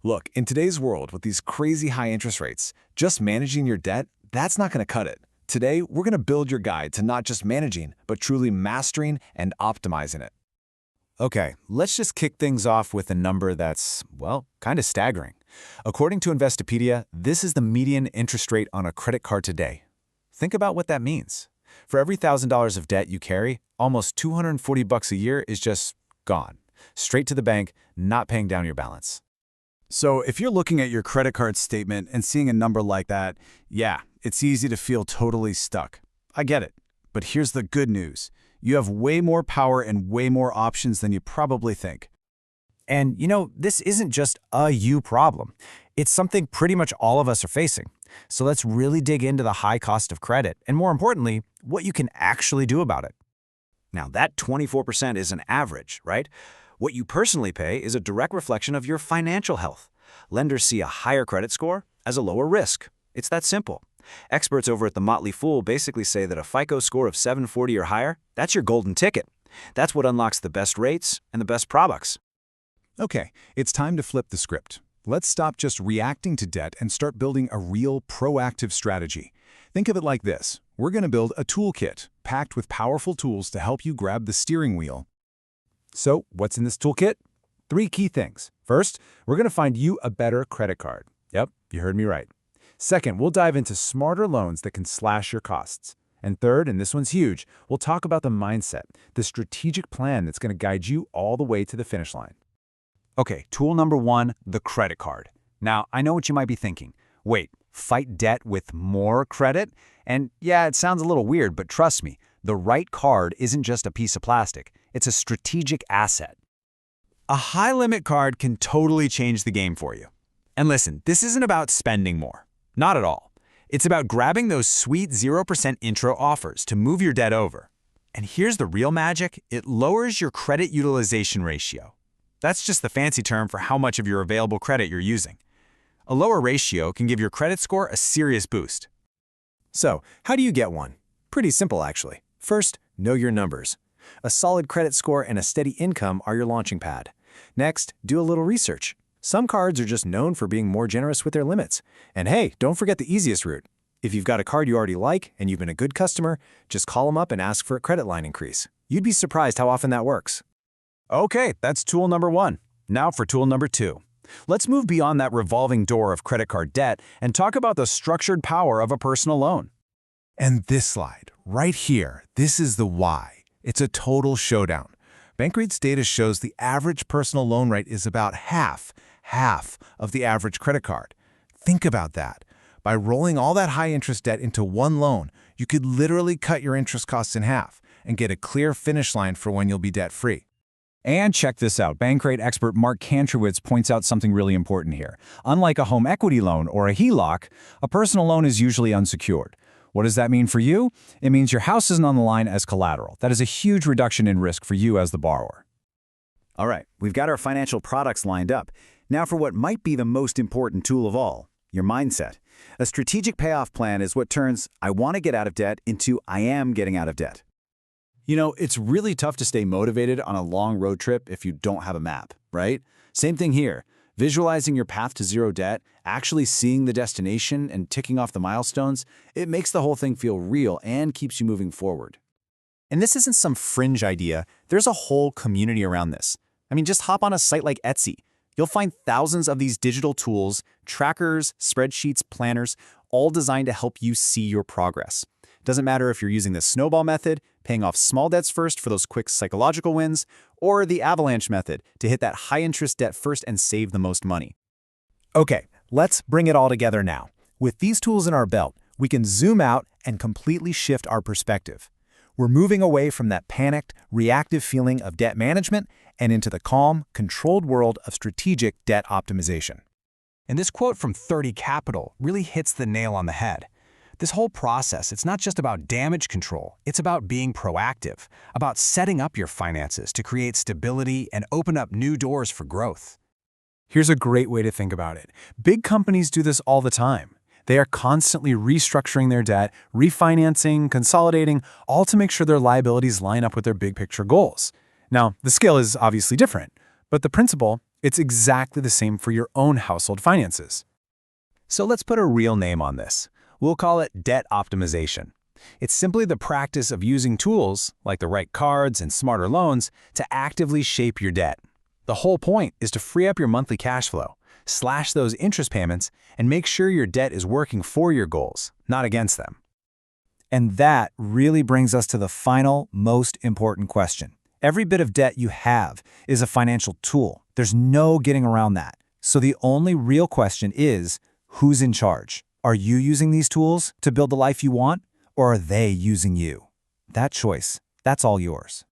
Look, in today's world with these crazy high interest rates, just managing your debt, that's not going to cut it. Today, we're going to build your guide to not just managing, but truly mastering and optimizing it. Okay, let's just kick things off with a number that's, well, kind of staggering. According to Investopedia, this is the median interest rate on a credit card today. Think about what that means. For every $1,000 of debt you carry, almost $240 a year is just gone. Straight to the bank, not paying down your balance. So if you're looking at your credit card statement and seeing a number like that, yeah, it's easy to feel totally stuck. I get it. But here's the good news. You have way more power and way more options than you probably think. And, this isn't just a you problem. It's something pretty much all of us are facing. So let's really dig into the high cost of credit and, more importantly, what you can actually do about it. Now, that 24% is an average, right? What you personally pay is a direct reflection of your financial health. Lenders see a higher credit score as a lower risk. It's that simple. Experts over at The Motley Fool basically say that a FICO score of 740 or higher, that's your golden ticket. That's what unlocks the best rates and the best products. Okay, it's time to flip the script. Let's stop just reacting to debt and start building a real proactive strategy. Think of it like this. We're going to build a toolkit packed with powerful tools to help you grab the steering wheel. So, what's in this toolkit? 3 key things. First, we're going to find you a better credit card. Yep, you heard me right. Second, we'll dive into smarter loans that can slash your costs. And third, and this one's huge, we'll talk about the mindset, the strategic plan that's going to guide you all the way to the finish line. Okay, tool number 1, the credit card. Now, I know what you might be thinking. Wait, fight debt with more credit? And yeah, it sounds a little weird, but trust me, the right card isn't just a piece of plastic. It's a strategic asset. A high-limit card can totally change the game for you. And listen, this isn't about spending more. Not at all. It's about grabbing those sweet 0% intro offers to move your debt over. And here's the real magic. It lowers your credit utilization ratio. That's just the fancy term for how much of your available credit you're using. A lower ratio can give your credit score a serious boost. So, how do you get one? Pretty simple, actually. First, know your numbers. A solid credit score and a steady income are your launching pad. Next, do a little research. Some cards are just known for being more generous with their limits. And hey, don't forget the easiest route. If you've got a card you already like and you've been a good customer, just call them up and ask for a credit line increase. You'd be surprised how often that works. Okay, that's tool number 1. Now for tool number 2. Let's move beyond that revolving door of credit card debt and talk about the structured power of a personal loan. And this slide, right here, this is the why. It's a total showdown. Bankrate's data shows the average personal loan rate is about half of the average credit card. Think about that. By rolling all that high-interest debt into one loan, you could literally cut your interest costs in half and get a clear finish line for when you'll be debt-free. And check this out. Bankrate expert Mark Kantrowitz points out something really important here. Unlike a home equity loan or a HELOC, a personal loan is usually unsecured. What does that mean for you? It means your house isn't on the line as collateral. That is a huge reduction in risk for you as the borrower. All right, we've got our financial products lined up. Now for what might be the most important tool of all, your mindset. A strategic payoff plan is what turns "I want to get out of debt" into "I am getting out of debt." It's really tough to stay motivated on a long road trip if you don't have a map, right? Same thing here. Visualizing your path to zero debt, actually seeing the destination and ticking off the milestones, it makes the whole thing feel real and keeps you moving forward. And this isn't some fringe idea. There's a whole community around this. Just hop on a site like Etsy. You'll find thousands of these digital tools, trackers, spreadsheets, planners, all designed to help you see your progress. Doesn't matter if you're using the snowball method, paying off small debts first for those quick psychological wins, or the avalanche method to hit that high-interest debt first and save the most money. Okay, let's bring it all together now. With these tools in our belt, we can zoom out and completely shift our perspective. We're moving away from that panicked, reactive feeling of debt management and into the calm, controlled world of strategic debt optimization. And this quote from 30 Capital really hits the nail on the head. This whole process, it's not just about damage control. It's about being proactive, about setting up your finances to create stability and open up new doors for growth. Here's a great way to think about it. Big companies do this all the time. They are constantly restructuring their debt, refinancing, consolidating, all to make sure their liabilities line up with their big picture goals. Now, the scale is obviously different, but the principle It's exactly the same for your own household finances. So let's put a real name on this. We'll call it debt optimization. It's simply the practice of using tools, like the right cards and smarter loans, to actively shape your debt. The whole point is to free up your monthly cash flow, slash those interest payments, and make sure your debt is working for your goals, not against them. And that really brings us to the final, most important question. Every bit of debt you have is a financial tool. There's no getting around that. So the only real question is, who's in charge? Are you using these tools to build the life you want, or are they using you? That choice, that's all yours.